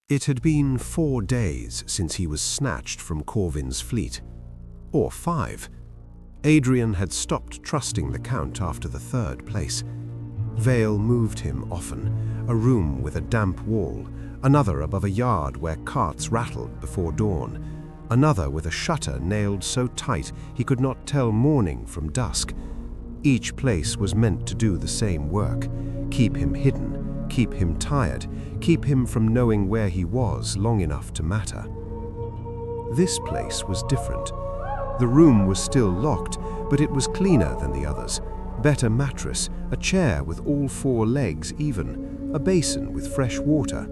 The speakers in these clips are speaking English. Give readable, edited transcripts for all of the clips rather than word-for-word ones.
It had been 4 days since he was snatched from Corvin's fleet. Or 5. Adrian had stopped trusting the Count after the 3rd place. Vale moved him often, a room with a damp wall, another above a yard where carts rattled before dawn, another with a shutter nailed so tight he could not tell morning from dusk. Each place was meant to do the same work: keep him hidden, keep him tired, keep him from knowing where he was long enough to matter. This place was different. The room was still locked, but it was cleaner than the others. Better mattress, a chair with all 4 legs even, a basin with fresh water.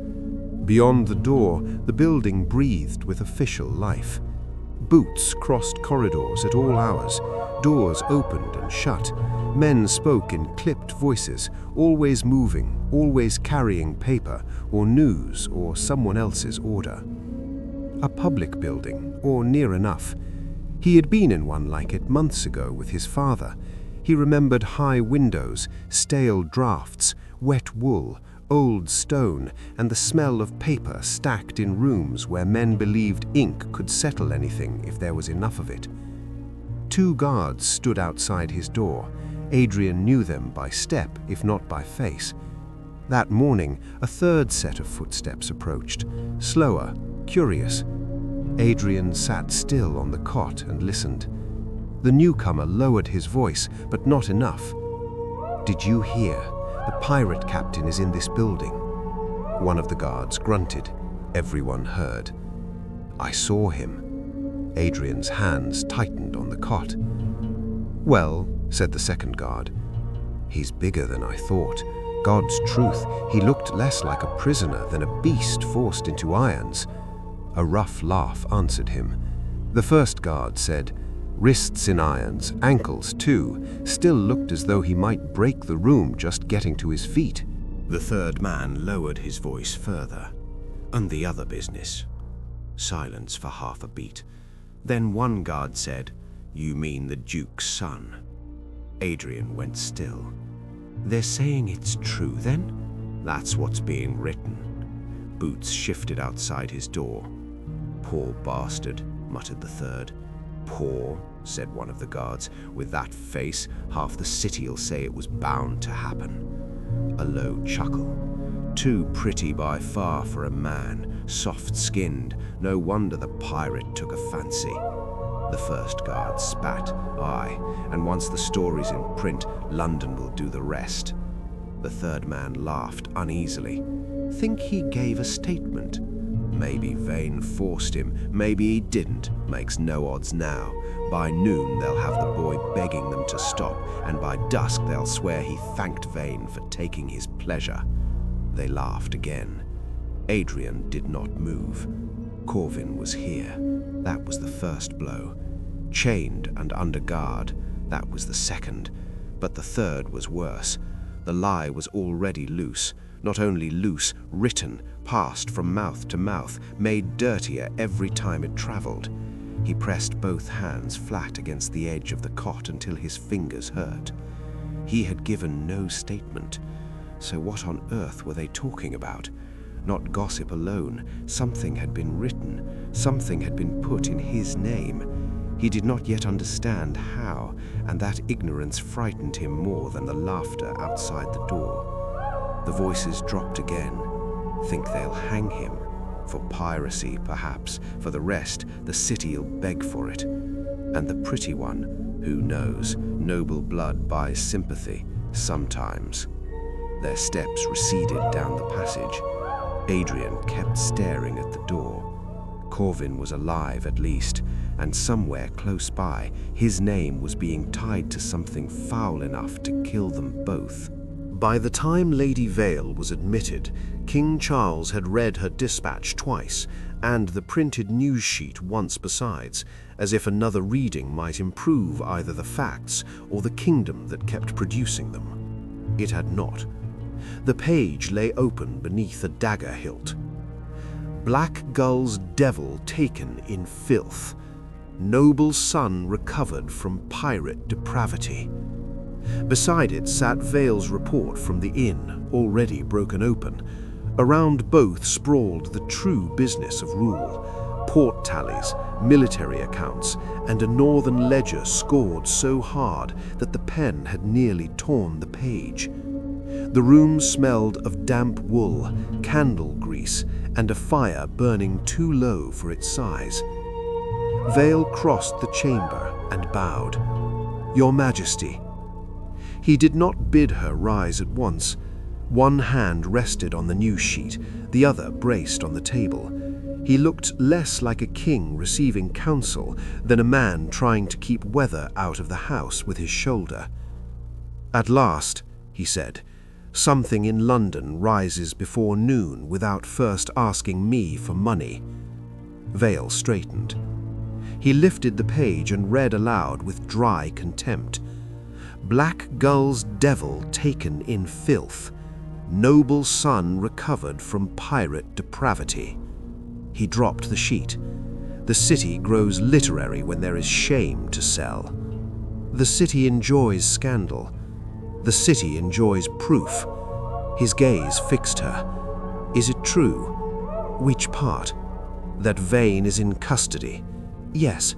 Beyond the door, the building breathed with official life. Boots crossed corridors at all hours, doors opened and shut. Men spoke in clipped voices, always moving, always carrying paper or news or someone else's order. A public building, or near enough. He had been in one like it months ago with his father. He remembered high windows, stale drafts, wet wool, old stone, and the smell of paper stacked in rooms where men believed ink could settle anything if there was enough of it. 2 guards stood outside his door. Adrian knew them by step, if not by face. That morning, a 3rd set of footsteps approached, slower, curious. Adrian sat still on the cot and listened. The newcomer lowered his voice, but not enough. "Did you hear? The pirate captain is in this building." One of the guards grunted. Everyone heard. "I saw him." Adrian's hands tightened on the cot. "Well," said the 2nd guard, "he's bigger than I thought. God's truth, he looked less like a prisoner than a beast forced into irons." A rough laugh answered him. The 1st guard said, "Wrists in irons, ankles too, still looked as though he might break the room just getting to his feet." The 3rd man lowered his voice further. "And the other business?" Silence for half a beat. Then one guard said, "You mean the Duke's son?" Adrian went still. "They're saying it's true then?" "That's what's being written." Boots shifted outside his door. "Poor bastard," muttered the 3rd. "Poor," said one of the guards. "With that face, half the city'll say it was bound to happen." A low chuckle. "Too pretty by far for a man, soft-skinned. No wonder the pirate took a fancy." The 1st guard spat. "Aye, and once the story's in print, London will do the rest." The 3rd man laughed uneasily. "Think he gave a statement?" "Maybe Vane forced him, maybe he didn't. Makes no odds now. By noon they'll have the boy begging them to stop, and by dusk they'll swear he thanked Vane for taking his pleasure." They laughed again. Adrian did not move. Corvin was here. That was the 1st blow. Chained and under guard. That was the 2nd. But the 3rd was worse. The lie was already loose. Not only loose, written, passed from mouth to mouth, made dirtier every time it traveled. He pressed both hands flat against the edge of the cot until his fingers hurt. He had given no statement. So what on earth were they talking about? Not gossip alone. Something had been written. Something had been put in his name. He did not yet understand how, and that ignorance frightened him more than the laughter outside the door. The voices dropped again. "Think they'll hang him? For piracy, perhaps. For the rest, the city'll beg for it. And the pretty one, who knows? Noble blood buys sympathy, sometimes." Their steps receded down the passage. Adrian kept staring at the door. Corvin was alive at least, and somewhere close by, his name was being tied to something foul enough to kill them both. By the time Lady Vale was admitted, King Charles had read her dispatch twice, and the printed news sheet once besides, as if another reading might improve either the facts or the kingdom that kept producing them. It had not. The page lay open beneath a dagger hilt. "Black Gull's devil taken in filth. Noble son recovered from pirate depravity." Beside it sat Vale's report from the inn, already broken open. Around both sprawled the true business of rule: port tallies, military accounts, and a northern ledger scored so hard that the pen had nearly torn the page. The room smelled of damp wool, candle grease, and a fire burning too low for its size. Vale crossed the chamber and bowed. "Your Majesty." He did not bid her rise at once. One hand rested on the news sheet, the other braced on the table. He looked less like a king receiving counsel than a man trying to keep weather out of the house with his shoulder. "At last," he said, "something in London rises before noon without first asking me for money." Vale straightened. He lifted the page and read aloud with dry contempt. "Black Gull's devil taken in filth. Noble son recovered from pirate depravity." He dropped the sheet. The city grows literary when there is shame to sell. The city enjoys scandal. The city enjoys proof. His gaze fixed her. "Is it true?" "Which part?" "That Vane is in custody?" "Yes."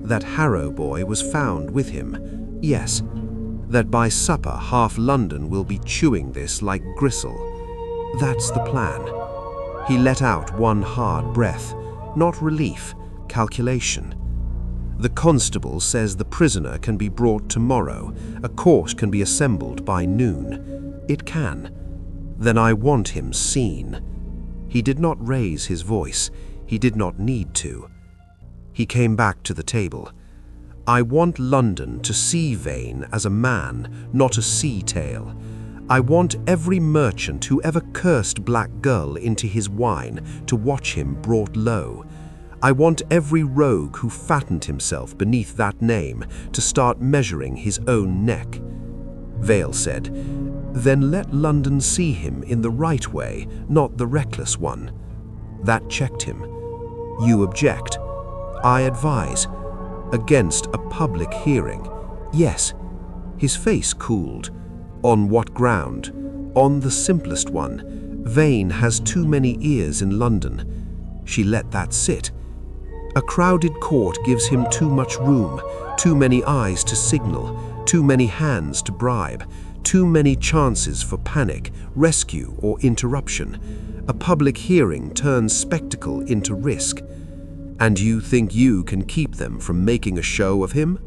"That Harrow boy was found with him?" "Yes." "That by supper half London will be chewing this like gristle?" "That's the plan." He let out one hard breath. Not relief, calculation. "The constable says the prisoner can be brought tomorrow. A court can be assembled by noon." "It can." "Then I want him seen." He did not raise his voice. He did not need to. He came back to the table. "I want London to see Vane as a man, not a sea tale. I want every merchant who ever cursed Black Gull into his wine to watch him brought low. I want every rogue who fattened himself beneath that name to start measuring his own neck." Vale said, "Then let London see him in the right way, not the reckless one." That checked him. "You object?" "I advise." "Against a public hearing?" "Yes." His face cooled. "On what ground?" "On the simplest one. Vane has too many ears in London." She let that sit. "A crowded court gives him too much room, too many eyes to signal, too many hands to bribe, too many chances for panic, rescue, or interruption. A public hearing turns spectacle into risk." "And you think you can keep them from making a show of him?"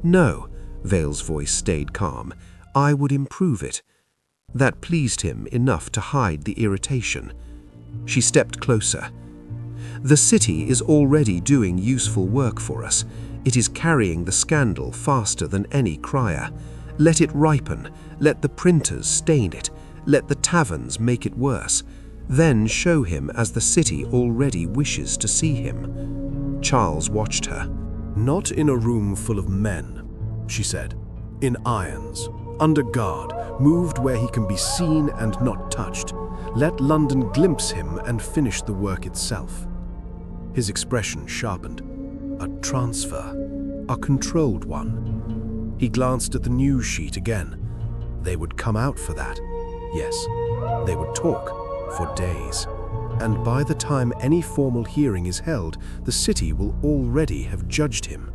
"No." Vale's voice stayed calm. "I would improve it." That pleased him enough to hide the irritation. She stepped closer. "The city is already doing useful work for us. It is carrying the scandal faster than any crier. Let it ripen. Let the printers stain it. Let the taverns make it worse. Then show him as the city already wishes to see him." Charles watched her. "Not in a room full of men," she said. "In irons, under guard, moved where he can be seen and not touched. Let London glimpse him and finish the work itself." His expression sharpened. "A transfer, a controlled one." He glanced at the news sheet again. They would come out for that. Yes, they would talk for days. And by the time any formal hearing is held, the city will already have judged him.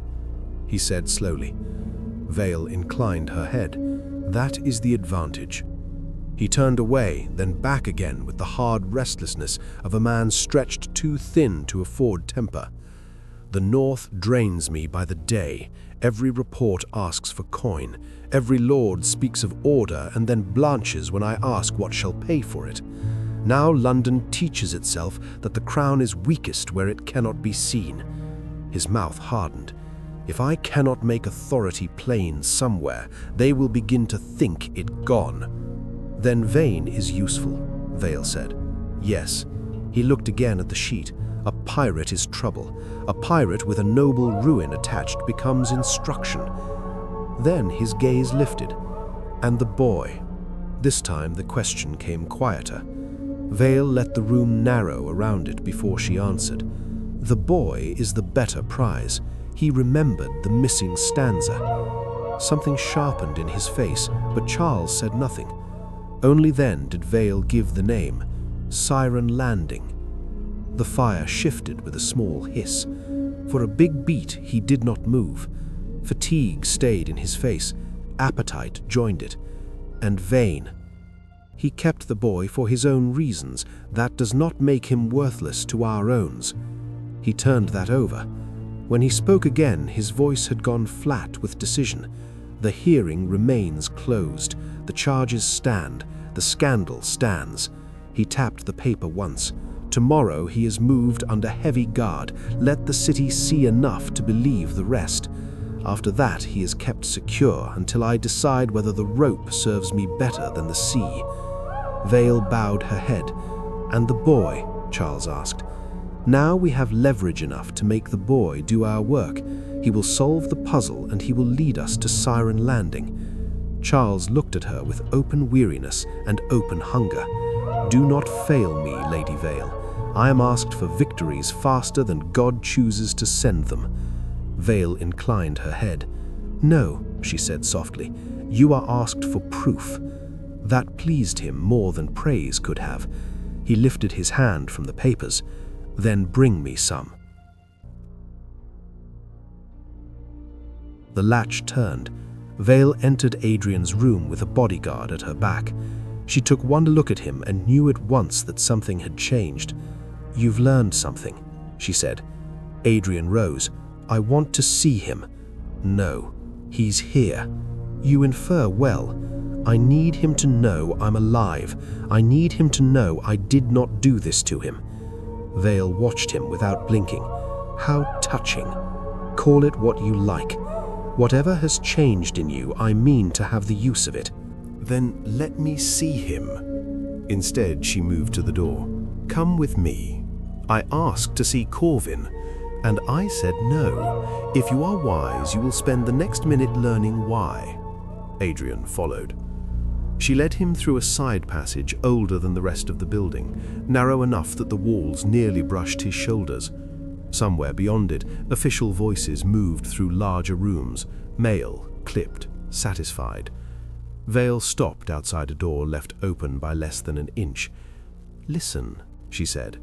He said slowly. Vale inclined her head. "That is the advantage." He turned away, then back again with the hard restlessness of a man stretched too thin to afford temper. "The North drains me by the day. Every report asks for coin. Every lord speaks of order and then blanches when I ask what shall pay for it. Now London teaches itself that the crown is weakest where it cannot be seen." His mouth hardened. "If I cannot make authority plain somewhere, they will begin to think it gone." "Then Vane is useful," Vale said. "Yes." He looked again at the sheet. "A pirate is trouble. A pirate with a noble ruin attached becomes instruction." Then his gaze lifted. "And the boy?" This time the question came quieter. Vale let the room narrow around it before she answered. "The boy is the better prize." He remembered the missing stanza. Something sharpened in his face, but Charles said nothing. Only then did Vale give the name. Siren Landing. The fire shifted with a small hiss. For a big beat, he did not move. Fatigue stayed in his face. Appetite joined it. And Vane. He kept the boy for his own reasons. That does not make him worthless to our owns. He turned that over. When he spoke again, his voice had gone flat with decision. The hearing remains closed. The charges stand. The scandal stands. He tapped the paper once. Tomorrow he is moved under heavy guard. Let the city see enough to believe the rest. After that he is kept secure until I decide whether the rope serves me better than the sea. Vale bowed her head. And the boy? Charles asked. Now we have leverage enough to make the boy do our work. He will solve the puzzle and he will lead us to Siren Landing. Charles looked at her with open weariness and open hunger. Do not fail me, Lady Vale. I am asked for victories faster than God chooses to send them. Vale inclined her head. No, she said softly. You are asked for proof. That pleased him more than praise could have. He lifted his hand from the papers. Then bring me some. The latch turned. Vale entered Adrian's room with a bodyguard at her back. She took one look at him and knew at once that something had changed. You've learned something, she said. Adrian rose. I want to see him. No, he's here. You infer well. I need him to know I'm alive. I need him to know I did not do this to him. Vale watched him without blinking. How touching. Call it what you like. Whatever has changed in you, I mean to have the use of it. Then let me see him. Instead, she moved to the door. Come with me. I asked to see Corvin, and I said no. If you are wise, you will spend the next minute learning why. Adrian followed. She led him through a side passage older than the rest of the building, narrow enough that the walls nearly brushed his shoulders. Somewhere beyond it, official voices moved through larger rooms, male, clipped, satisfied. Vale stopped outside a door left open by less than an inch. Listen, she said.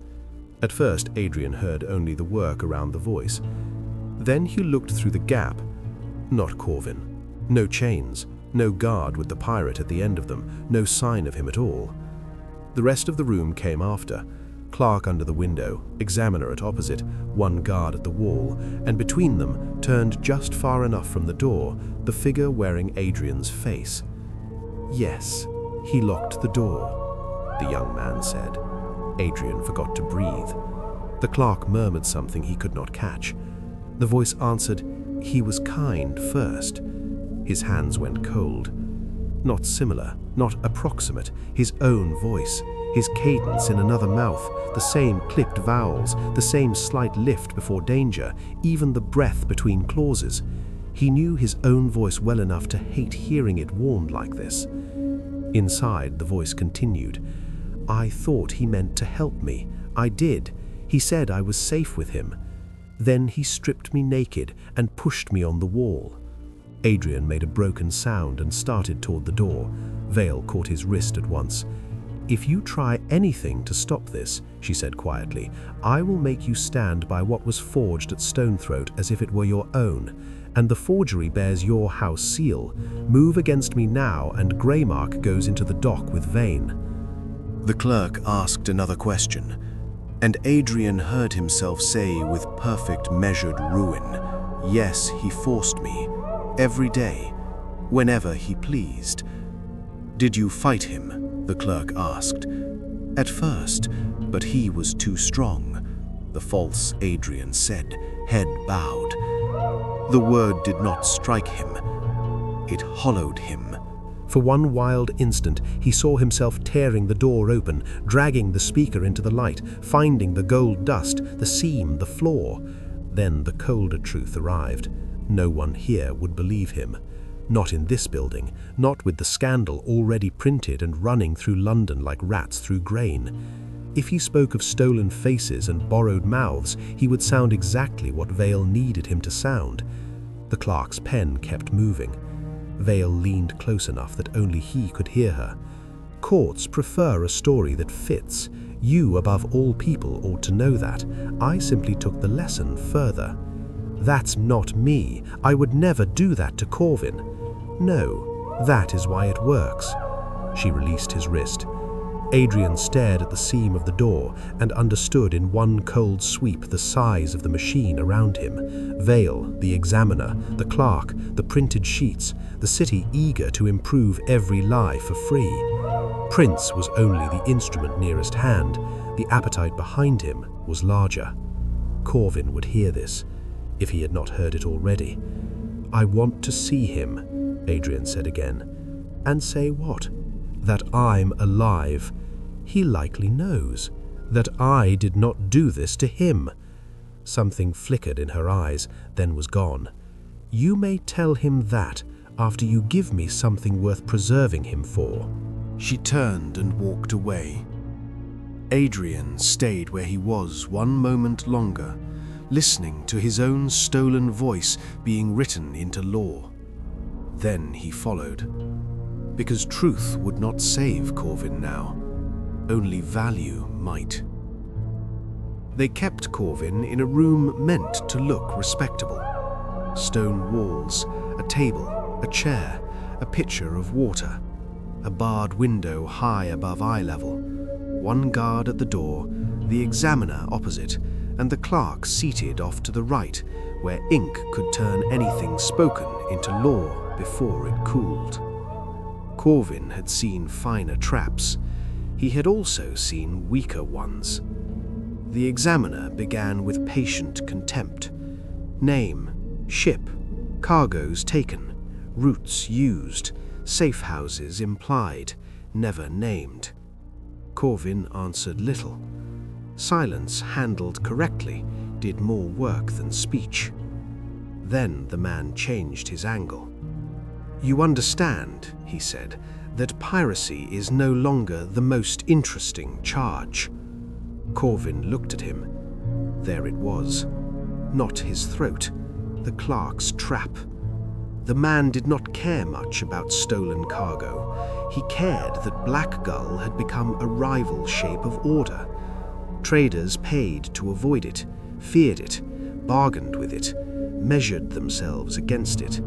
At first, Adrian heard only the work around the voice. Then he looked through the gap. Not Corvin. No chains. No guard with the pirate at the end of them, no sign of him at all. The rest of the room came after. Clerk under the window, examiner at opposite, one guard at the wall, and between them, turned just far enough from the door, the figure wearing Adrian's face. Yes, he locked the door, the young man said. Adrian forgot to breathe. The clerk murmured something he could not catch. The voice answered, he was kind first. His hands went cold. Not similar, not approximate, his own voice, his cadence in another mouth, the same clipped vowels, the same slight lift before danger, even the breath between clauses. He knew his own voice well enough to hate hearing it warned like this. Inside, the voice continued. I thought he meant to help me. I did. He said I was safe with him. Then he stripped me naked and pushed me on the wall. Adrian made a broken sound and started toward the door. Vale caught his wrist at once. If you try anything to stop this, she said quietly, I will make you stand by what was forged at Stonethroat as if it were your own, and the forgery bears your house seal. Move against me now, and Greymark goes into the dock with Vane. The clerk asked another question, and Adrian heard himself say with perfect measured ruin, yes, he forced me. Every day, whenever he pleased. Did you fight him? The clerk asked. At first, but he was too strong, the false Adrian said, head bowed. The word did not strike him. It hollowed him. For one wild instant, he saw himself tearing the door open, dragging the speaker into the light, finding the gold dust, the seam, the floor. Then the colder truth arrived. No one here would believe him. Not in this building, not with the scandal already printed and running through London like rats through grain. If he spoke of stolen faces and borrowed mouths, he would sound exactly what Vale needed him to sound. The clerk's pen kept moving. Vale leaned close enough that only he could hear her. Courts prefer a story that fits. You, above all people, ought to know that. I simply took the lesson further. That's not me. I would never do that to Corvin. No, that is why it works. She released his wrist. Adrian stared at the seam of the door and understood in one cold sweep the size of the machine around him. Vale, the examiner, the clerk, the printed sheets, the city eager to improve every lie for free. Prince was only the instrument nearest hand. The appetite behind him was larger. Corvin would hear this, if he had not heard it already. "I want to see him," Adrian said again. "And say what? That I'm alive. He likely knows that I did not do this to him." Something flickered in her eyes, then was gone. "You may tell him that after you give me something worth preserving him for." She turned and walked away. Adrian stayed where he was one moment longer, listening to his own stolen voice being written into law. Then he followed. Because truth would not save Corvin now. Only value might. They kept Corvin in a room meant to look respectable. Stone walls, a table, a chair, a pitcher of water, a barred window high above eye level, one guard at the door, the examiner opposite, and the clerk seated off to the right, where ink could turn anything spoken into law before it cooled. Corvin had seen finer traps. He had also seen weaker ones. The examiner began with patient contempt. Name, ship, cargoes taken, routes used, safe houses implied, never named. Corvin answered little. Silence handled correctly did more work than speech. Then the man changed his angle. "You understand," he said, "that piracy is no longer the most interesting charge." Corvin looked at him. There it was. Not his throat, the clerk's trap. The man did not care much about stolen cargo. He cared that Black Gull had become a rival shape of order. Traders paid to avoid it, feared it, bargained with it, measured themselves against it.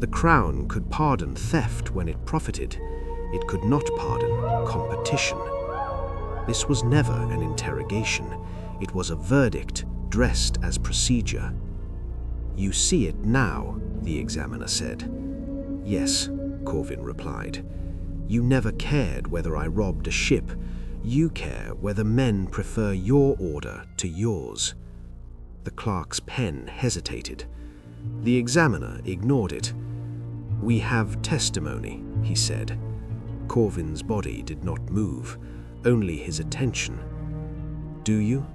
The Crown could pardon theft when it profited. It could not pardon competition. This was never an interrogation. It was a verdict dressed as procedure. "You see it now," the examiner said. "Yes," Corvin replied. "You never cared whether I robbed a ship. You care whether men prefer your order to yours." The clerk's pen hesitated. The examiner ignored it. "We have testimony," he said. Corvin's body did not move, only his attention. "Do you?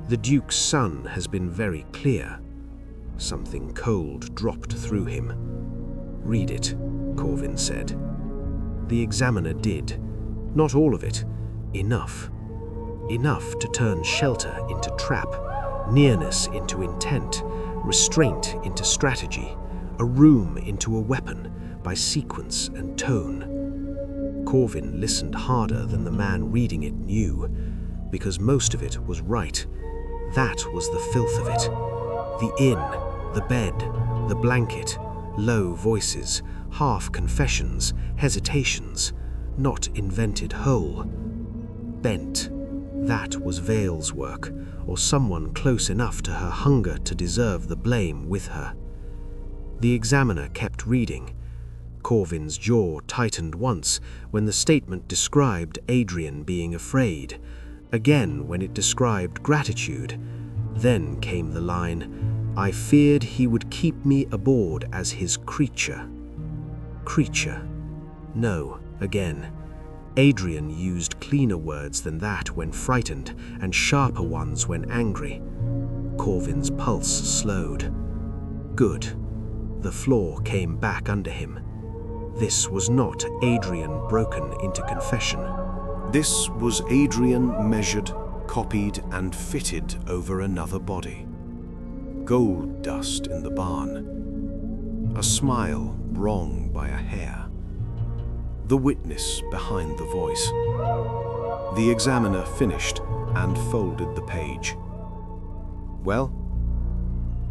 The Duke's son has been very clear." Something cold dropped through him. "Read it," Corvin said. The examiner did. Not all of it. Enough. Enough to turn shelter into trap, nearness into intent, restraint into strategy, a room into a weapon, by sequence and tone. Corvin listened harder than the man reading it knew, because most of it was right. That was the filth of it. The inn, the bed, the blanket, low voices, half confessions, hesitations, not invented whole. Bent. That was Vale's work, or someone close enough to her hunger to deserve the blame with her. The examiner kept reading. Corvin's jaw tightened once when the statement described Adrian being afraid, again when it described gratitude. Then came the line, "I feared he would keep me aboard as his creature." Creature. No, again. Adrian used cleaner words than that when frightened, and sharper ones when angry. Corvin's pulse slowed. Good. The floor came back under him. This was not Adrian broken into confession. This was Adrian measured, copied, and fitted over another body. Gold dust in the barn. A smile wrong by a hair. The witness behind the voice. The examiner finished and folded the page. "Well?"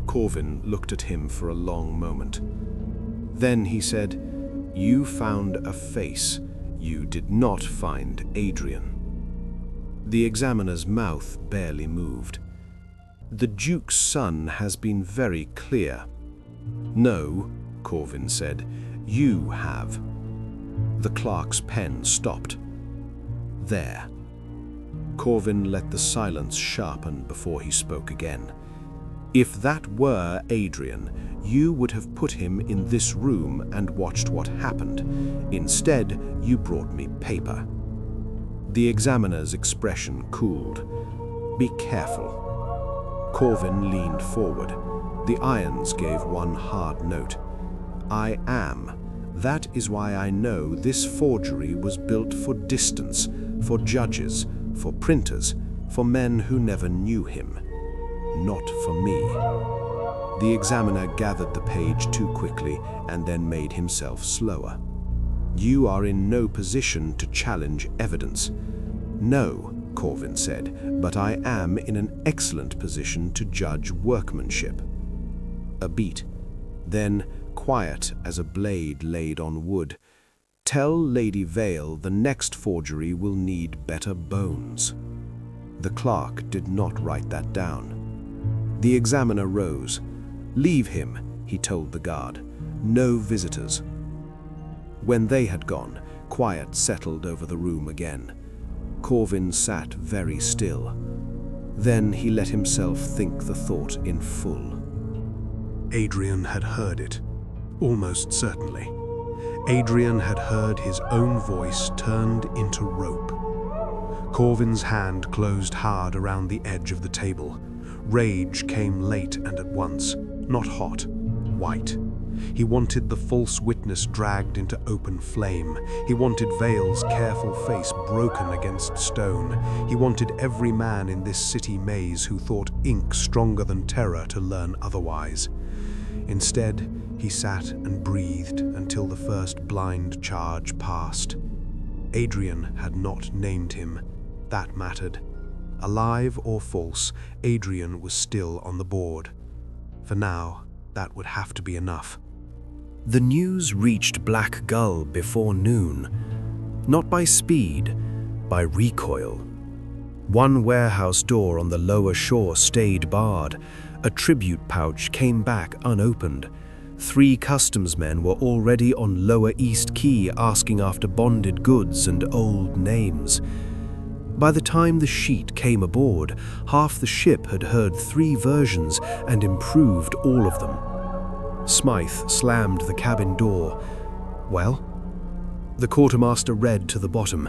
Corvin looked at him for a long moment. Then he said, "You found a face. You did not find Adrian." The examiner's mouth barely moved. "The Duke's son has been very clear." "No," Corvin said, "you have." The clerk's pen stopped. "There." Corvin let the silence sharpen before he spoke again. "If that were Adrian, you would have put him in this room and watched what happened. Instead, you brought me paper." The examiner's expression cooled. "Be careful." Corvin leaned forward. The irons gave one hard note. "I am. That is why I know this forgery was built for distance, for judges, for printers, for men who never knew him. Not for me." The examiner gathered the page too quickly and then made himself slower. "You are in no position to challenge evidence." "No," Corvin said, "but I am in an excellent position to judge workmanship." A beat. Then, quiet as a blade laid on wood, "Tell Lady Vale the next forgery will need better bones." The clerk did not write that down. The examiner rose. "Leave him," he told the guard. "No visitors." When they had gone, quiet settled over the room again. Corvin sat very still. Then he let himself think the thought in full. Adrian had heard it, almost certainly. Adrian had heard his own voice turned into rope. Corvin's hand closed hard around the edge of the table. Rage came late and at once, not hot, white. He wanted the false witness dragged into open flame. He wanted Vale's careful face broken against stone. He wanted every man in this city maze who thought ink stronger than terror to learn otherwise. Instead, he sat and breathed until the first blind charge passed. Adrian had not named him. That mattered. Alive or false, Adrian was still on the board. For now, that would have to be enough. The news reached Black Gull before noon, not by speed, by recoil. One warehouse door on the lower shore stayed barred. A tribute pouch came back unopened. 3 customs men were already on Lower East Quay asking after bonded goods and old names. By the time the sheet came aboard, half the ship had heard 3 versions and improved all of them. Smythe slammed the cabin door. "Well?" The quartermaster read to the bottom.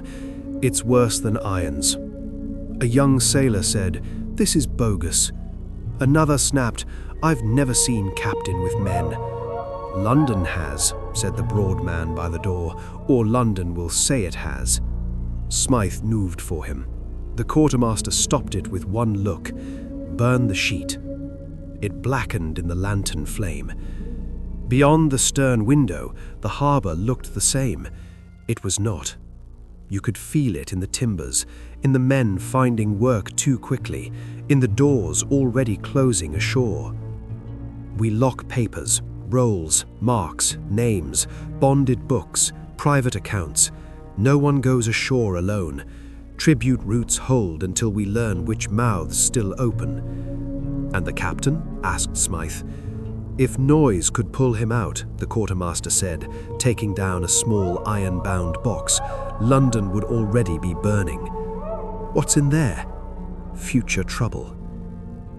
"It's worse than irons." A young sailor said, "This is bogus." Another snapped, "I've never seen captain with men." "London has," said the broad man by the door, "or London will say it has." Smythe moved for him. The quartermaster stopped it with one look. "Burn the sheet." It blackened in the lantern flame. Beyond the stern window, the harbour looked the same. It was not. You could feel it in the timbers, in the men finding work too quickly, in the doors already closing ashore. We lock papers, rolls, marks, names, bonded books, private accounts. No one goes ashore alone. Tribute routes hold until we learn which mouths still open. "And the captain?" asked Smythe. "If noise could pull him out," the quartermaster said, taking down a small iron-bound box, "London would already be burning." "What's in there?" "Future trouble."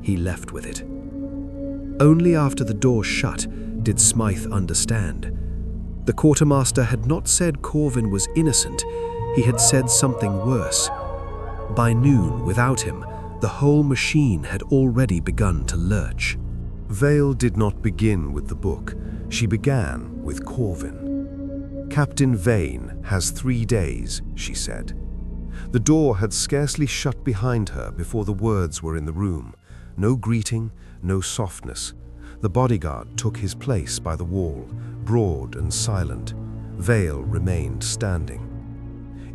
He left with it. Only after the door shut did Smythe understand. The quartermaster had not said Corvin was innocent, he had said something worse. By noon, without him, the whole machine had already begun to lurch. Vale did not begin with the book. She began with Corvin. "Captain Vane has 3 days," she said. The door had scarcely shut behind her before the words were in the room. No greeting, no softness. The bodyguard took his place by the wall, broad and silent. Vale remained standing.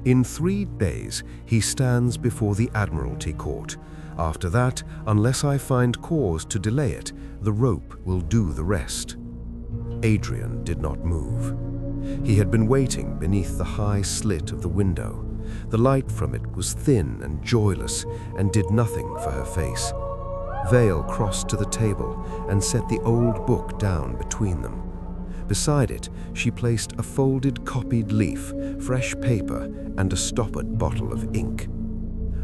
In 3 days, he stands before the Admiralty Court. After that, unless I find cause to delay it, the rope will do the rest." Adrian did not move. He had been waiting beneath the high slit of the window. The light from it was thin and joyless and did nothing for her face. Vale crossed to the table and set the old book down between them. Beside it, she placed a folded copied leaf, fresh paper, and a stoppered bottle of ink.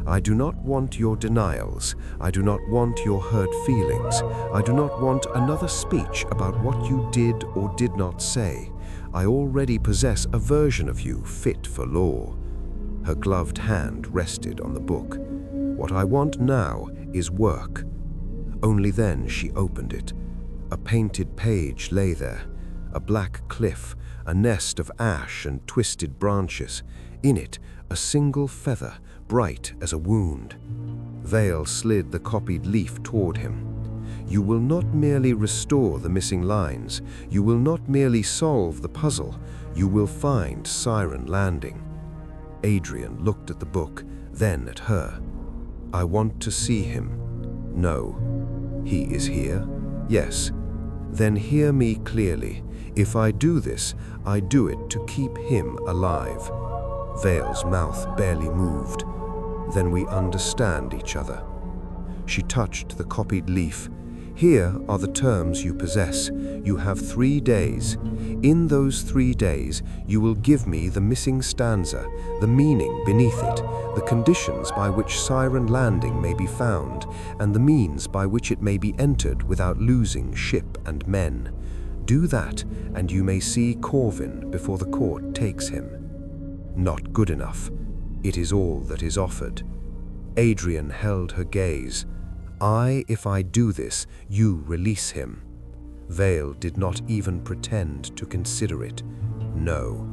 "I do not want your denials. I do not want your hurt feelings. I do not want another speech about what you did or did not say. I already possess a version of you fit for law." Her gloved hand rested on the book. "What I want now is work." Only then she opened it. A painted page lay there, a black cliff, a nest of ash and twisted branches. In it, a single feather, bright as a wound. Vale slid the copied leaf toward him. "You will not merely restore the missing lines. You will not merely solve the puzzle. You will find Siren Landing." Adrian looked at the book, then at her. "I want to see him." "No." "He is here?" "Yes." "Then hear me clearly. If I do this, I do it to keep him alive." Vale's mouth barely moved. "Then we understand each other." She touched the copied leaf. "Here are the terms you possess. You have 3 days. In those 3 days, you will give me the missing stanza, the meaning beneath it, the conditions by which Siren Landing may be found, and the means by which it may be entered without losing ship and men. Do that, and you may see Corvin before the court takes him." Not good enough. It is all that is offered. Adrian held her gaze. If I do this, you release him." Vale did not even pretend to consider it. "No.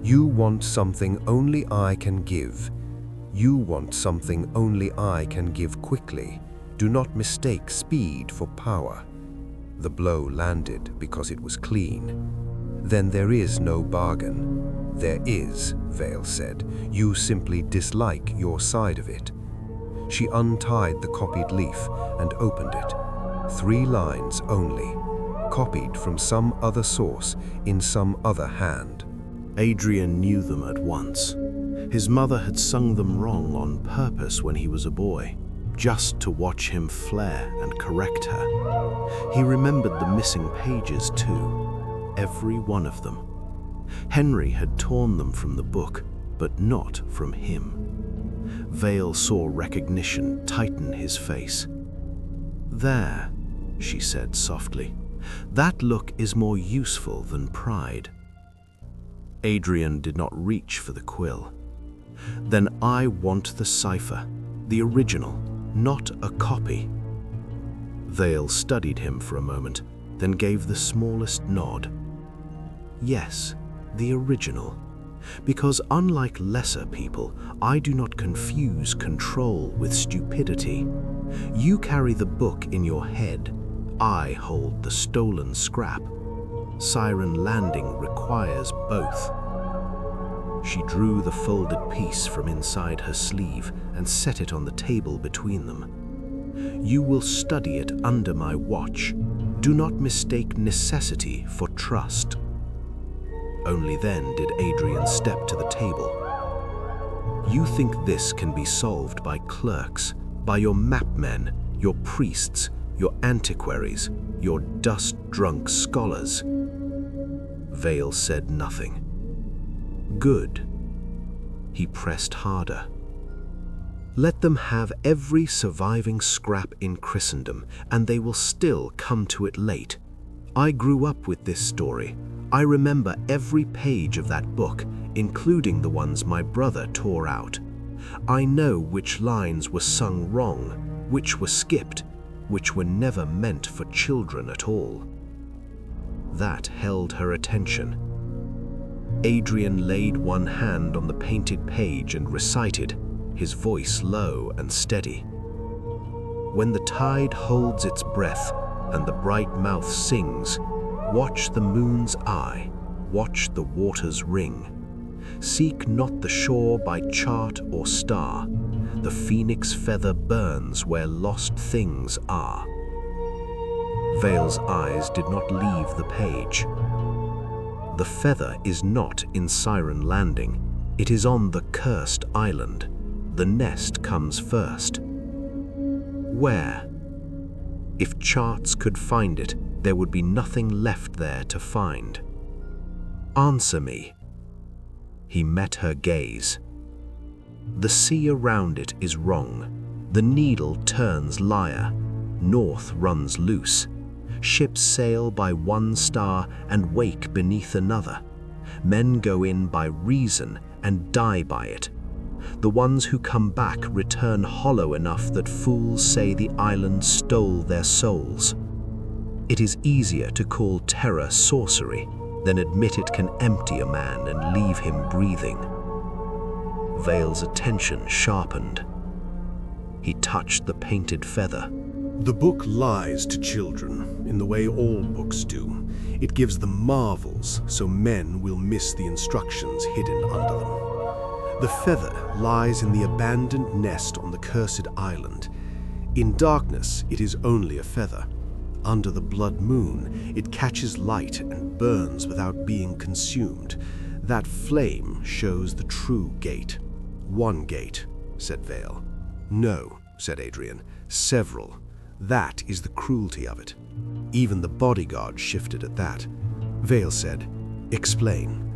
You want something only I can give. You want something only I can give quickly. Do not mistake speed for power." The blow landed because it was clean. "Then there is no bargain." "There is," Vale said. "You simply dislike your side of it." She untied the copied leaf and opened it. 3 lines only, copied from some other source in some other hand. Adrian knew them at once. His mother had sung them wrong on purpose when he was a boy, just to watch him flare and correct her. He remembered the missing pages too, every one of them. Henry had torn them from the book, but not from him. Vale saw recognition tighten his face. "There," she said softly. "That look is more useful than pride." Adrian did not reach for the quill. "Then I want the cipher, the original, not a copy." Vale studied him for a moment, then gave the smallest nod. "Yes, the original. Because unlike lesser people, I do not confuse control with stupidity. You carry the book in your head. I hold the stolen scrap. Siren Landing requires both." She drew the folded piece from inside her sleeve and set it on the table between them. "You will study it under my watch. Do not mistake necessity for trust." Only then did Adrian step to the table. "You think this can be solved by clerks, by your mapmen, your priests, your antiquaries, your dust-drunk scholars?" Vale said nothing. "Good." He pressed harder. "Let them have every surviving scrap in Christendom, and they will still come to it late. I grew up with this story. I remember every page of that book, including the ones my brother tore out. I know which lines were sung wrong, which were skipped, which were never meant for children at all." That held her attention. Adrian laid one hand on the painted page and recited, his voice low and steady. "When the tide holds its breath and the bright mouth sings, watch the moon's eye, watch the waters ring. Seek not the shore by chart or star. The phoenix feather burns where lost things are. Vale's eyes did not leave the page. The feather is not in Siren Landing. It is on the cursed island. The nest comes first. Where? If charts could find it, there would be nothing left there to find. Answer me. He met her gaze. The sea around it is wrong. The needle turns liar. North runs loose. Ships sail by one star and wake beneath another. Men go in by reason and die by it. The ones who come back return hollow enough that fools say the island stole their souls. It is easier to call terror sorcery than admit it can empty a man and leave him breathing. Vale's attention sharpened. He touched the painted feather. The book lies to children in the way all books do. It gives them marvels so men will miss the instructions hidden under them. The feather lies in the abandoned nest on the cursed island. In darkness, it is only a feather. Under the blood moon, it catches light and burns without being consumed. That flame shows the true gate. One gate, said Vale. No, said Adrian, several. That is the cruelty of it. Even the bodyguard shifted at that. Vale said, explain.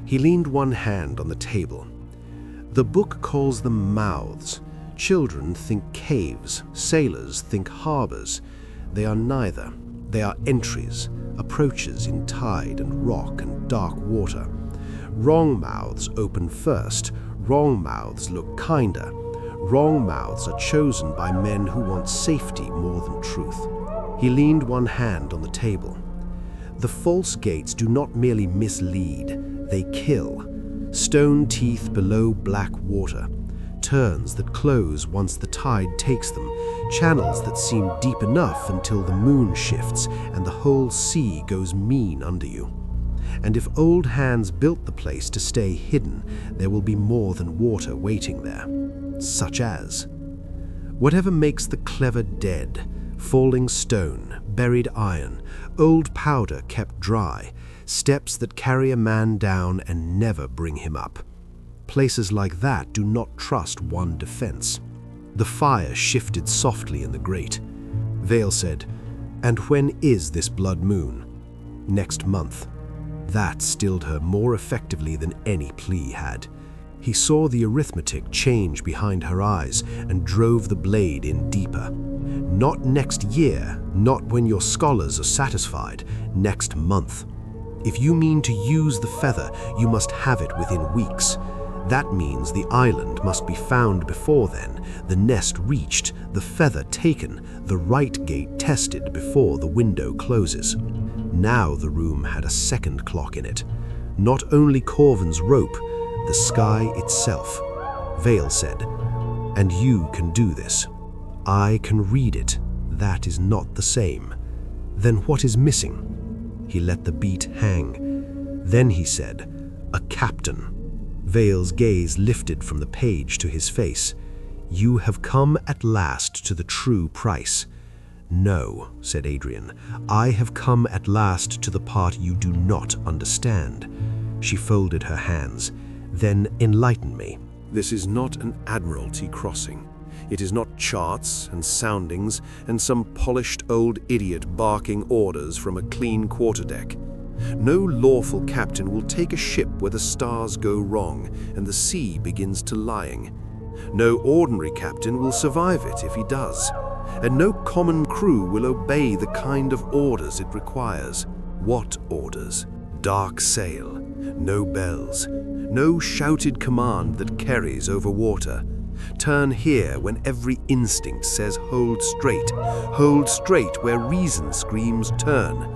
He leaned one hand on the table. The book calls them mouths. Children think caves, sailors think harbors. They are neither. They are entries, approaches in tide and rock and dark water. Wrong mouths open first. Wrong mouths look kinder. Wrong mouths are chosen by men who want safety more than truth. He leaned one hand on the table. The false gates do not merely mislead, they kill. Stone teeth below black water, turns that close once the tide takes them, channels that seem deep enough until the moon shifts and the whole sea goes mean under you. And if old hands built the place to stay hidden, there will be more than water waiting there. Such as whatever makes the clever dead, falling stone, buried iron, old powder kept dry, steps that carry a man down and never bring him up. Places like that do not trust one defense. The fire shifted softly in the grate. Vale said, "And when is this blood moon?" "Next month." That stilled her more effectively than any plea had. He saw the arithmetic change behind her eyes and drove the blade in deeper. Not next year, not when your scholars are satisfied, next month. If you mean to use the feather, you must have it within weeks. That means the island must be found before then, the nest reached, the feather taken, the right gate tested before the window closes. Now the room had a second clock in it. Not only Corvin's rope, the sky itself. Vale said, "And you can do this. I can read it. That is not the same. Then what is missing?" He let the beat hang. Then he said, "A captain." Vale's gaze lifted from the page to his face. "You have come at last to the true price." "No," said Adrian, "I have come at last to the part you do not understand." She folded her hands. "Then enlighten me." This is not an admiralty crossing. It is not charts and soundings and some polished old idiot barking orders from a clean quarterdeck. No lawful captain will take a ship where the stars go wrong and the sea begins to lying. No ordinary captain will survive it if he does. And no common crew will obey the kind of orders it requires. What orders? Dark sail, no bells, no shouted command that carries over water. Turn here when every instinct says hold straight where reason screams turn.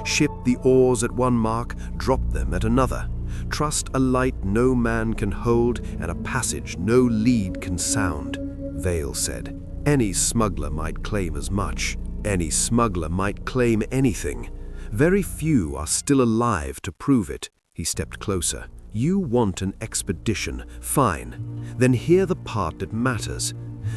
Ship the oars at one mark, drop them at another. Trust a light no man can hold and a passage no lead can sound. Vale said, "Any smuggler might claim as much. Any smuggler might claim anything. Very few are still alive to prove it." He stepped closer. You want an expedition. Fine. Then hear the part that matters.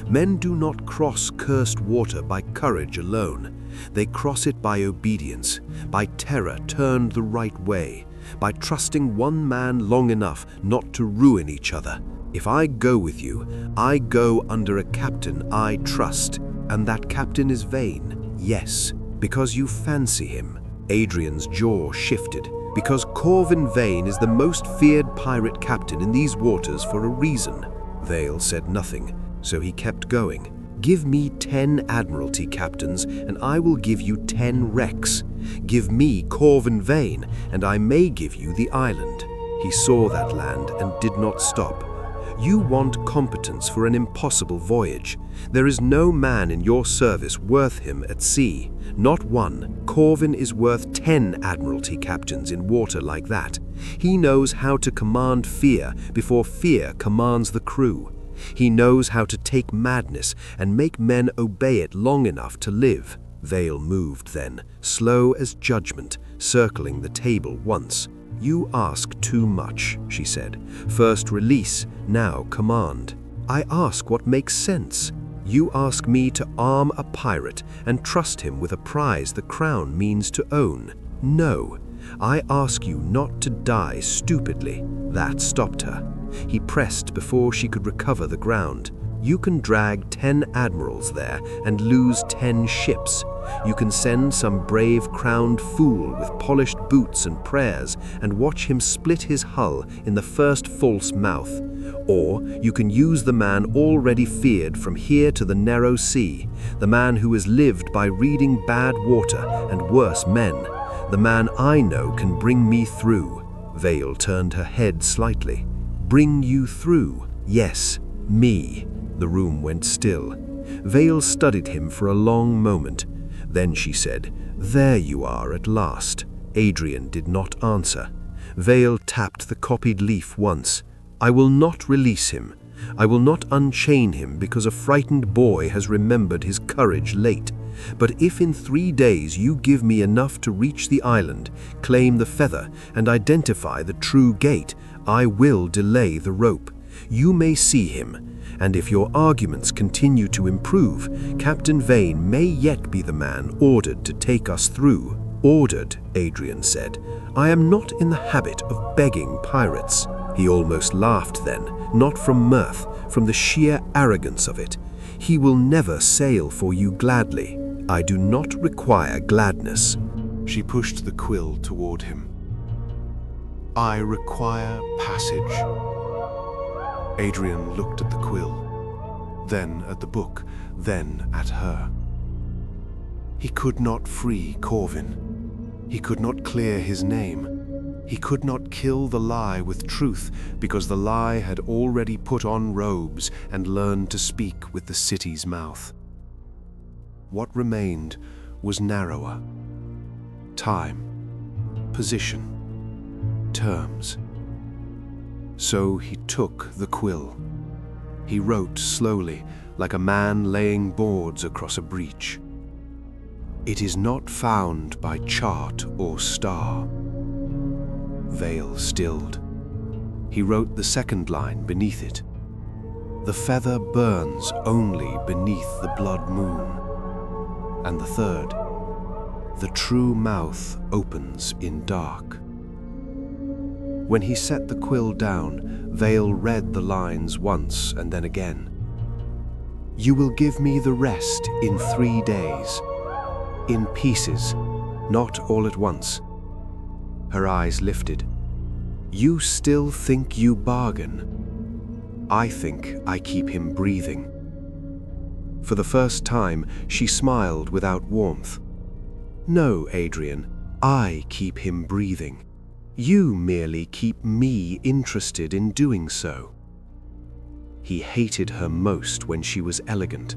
Men do not cross cursed water by courage alone. They cross it by obedience, by terror turned the right way, by trusting one man long enough not to ruin each other. If I go with you, I go under a captain I trust, and that captain is Vane. Yes, because you fancy him. Adrian's jaw shifted, because Corvin Vane is the most feared pirate captain in these waters for a reason. Vale said nothing, so he kept going. Give me 10 Admiralty captains, and I will give you 10 wrecks. Give me Corvin Vane, and I may give you the island. He saw that land and did not stop. You want competence for an impossible voyage. There is no man in your service worth him at sea. Not one. Corvin is worth 10 Admiralty captains in water like that. He knows how to command fear before fear commands the crew. He knows how to take madness and make men obey it long enough to live. Vale moved then, slow as judgment, circling the table once. You ask too much, she said. First release, now command. I ask what makes sense. You ask me to arm a pirate and trust him with a prize the crown means to own. No, I ask you not to die stupidly. That stopped her. He pressed before she could recover the ground. You can drag 10 admirals there and lose 10 ships. You can send some brave crowned fool with polished boots and prayers and watch him split his hull in the first false mouth. Or you can use the man already feared from here to the narrow sea, the man who has lived by reading bad water and worse men, the man I know can bring me through. Vale turned her head slightly. Bring you through? Yes, me. The room went still. Vale studied him for a long moment. Then she said, "There you are at last." Adrian did not answer. Vale tapped the copied leaf once. "I will not release him. I will not unchain him because a frightened boy has remembered his courage late. But if in 3 days you give me enough to reach the island, claim the feather, and identify the true gate, I will delay the rope. You may see him, and if your arguments continue to improve, Captain Vane may yet be the man ordered to take us through." "Ordered," Adrian said. "I am not in the habit of begging pirates." He almost laughed then, not from mirth, from the sheer arrogance of it. "He will never sail for you gladly. I do not require gladness." She pushed the quill toward him. "I require passage." Adrian looked at the quill, then at the book, then at her. He could not free Corvin. He could not clear his name. He could not kill the lie with truth because the lie had already put on robes and learned to speak with the city's mouth. What remained was narrower. Time, position, terms. So he took the quill. He wrote slowly, like a man laying boards across a breach. "It is not found by chart or star." Vale stilled. He wrote the second line beneath it. "The feather burns only beneath the blood moon." And the third, "The true mouth opens in dark." When he set the quill down, Vale read the lines once and then again. "You will give me the rest in 3 days. In pieces, not all at once." Her eyes lifted. "You still think you bargain? I think I keep him breathing." For the first time, she smiled without warmth. "No, Adrian, I keep him breathing. You merely keep me interested in doing so." He hated her most when she was elegant.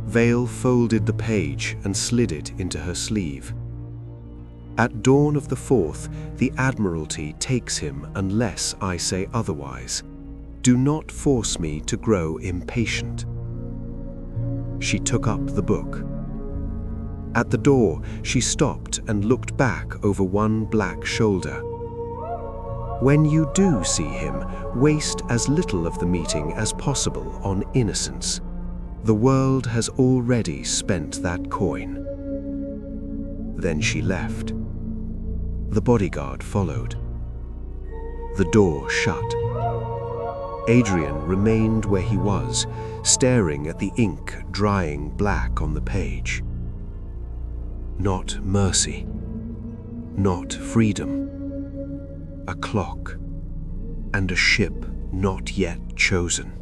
Vale folded the page and slid it into her sleeve. "At dawn of the 4th, the Admiralty takes him unless I say otherwise. Do not force me to grow impatient." She took up the book. At the door, she stopped and looked back over one black shoulder. When you do see him, waste as little of the meeting as possible on innocence. The world has already spent that coin. Then she left. The bodyguard followed. The door shut. Adrian remained where he was, staring at the ink drying black on the page. Not mercy. Not freedom. A clock. And a ship not yet chosen.